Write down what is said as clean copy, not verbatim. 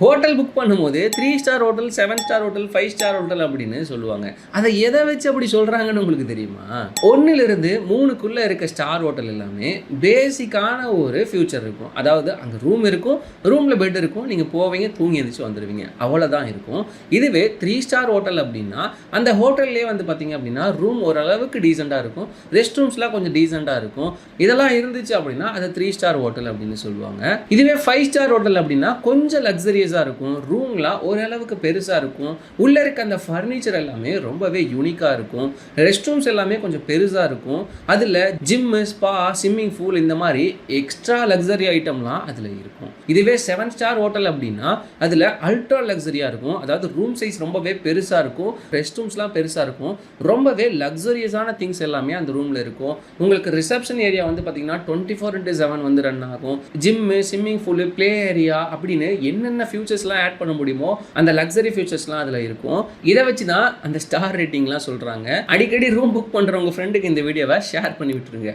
Hotel book பண்ணும்போது 3 star hotel, 7 star hotel, 5 star hotel அப்படின்னு சொல்லுவாங்க. அதை எதை வச்சு அப்படி சொல்றாங்கன்னு உங்களுக்கு தெரியுமா? 1லிருந்து 3க்குள்ள இருக்க ஸ்டார் ஹோட்டல் எல்லாமே பேசிக்கான ஒரு ஃபியூச்சர் இருக்கும். அதாவது அங்கே ரூம் இருக்கும், ரூமில் பெட் இருக்கும், நீங்கள் போவீங்க, தூங்கி எழுந்திரிச்சு வந்துடுவீங்க, அவ்வளோதான் இருக்கும். இதுவே 3 ஸ்டார் ஹோட்டல் அப்படின்னா அந்த ஹோட்டல்லே வந்து பார்த்தீங்க அப்படின்னா ரூம் ஓரளவுக்கு டீசெண்டாக இருக்கும், ரெஸ்ட் ரூம்ஸ்லாம் கொஞ்சம் டீசெண்டாக இருக்கும். இதெல்லாம் இருந்துச்சு அப்படின்னா அதை 3 ஸ்டார் ஹோட்டல் அப்படின்னு சொல்லுவாங்க. இதுவே 5 ஸ்டார் ஹோட்டல் அப்படின்னா கொஞ்சம் லக்ஸரி இருக்கும், ரூம்லாம் ஓரளவுக்கு பெருசா இருக்கும், உள்ள இருக்க அந்த ஃபர்னிச்சர் எல்லாமே ரொம்பவே யூனிக்கா இருக்கும், ரெஸ்ட் ரூம்ஸ் எல்லாமே கொஞ்சம் பெருசா இருக்கும், அதுல ஜிம், ஸ்பா, ஸ்விம்மிங் பூல் இந்த மாதிரி எக்ஸ்ட்ரா லக்ஸரி ஐட்டம்லாம் அதுல இருக்கும். இதுவே 7 ஸ்டார் ஹோட்டல் அப்படின்னா அதுல அல்ட்ரா லக்ஸரியா இருக்கும், அதாவது ரூம் சைஸ் ரொம்பவே பெருசா இருக்கும், ரெஸ்ட் ரூம்ஸ்லாம் பெருசா இருக்கும், ரொம்பவே லக்ஸரியஸான திங்ஸ் எல்லாமே அந்த ரூம்ல இருக்கும். உங்களுக்கு ரிசப்ஷன் ஏரியா வந்து பாத்தீங்கன்னா 24/7 வந்து ரன் ஆகும். Gym, swimming pool, play area அப்படின்னு என்னென்ன ஃபியூச்சர்ஸ்லாம் ஆட் பண்ண முடியுமோ அந்த லக்ஸரி ஃபியூச்சர்ஸ்லாம் அதில் இருக்கும். இதை வச்சு தான் அந்த ஸ்டார் ரேட்டிங்லாம் சொல்கிறாங்க. அடிக்கடி ரூம் புக் பண்ணுறவங்க ஃப்ரெண்டுக்கு இந்த வீடியோவை ஷேர் பண்ணி விட்டுருங்க.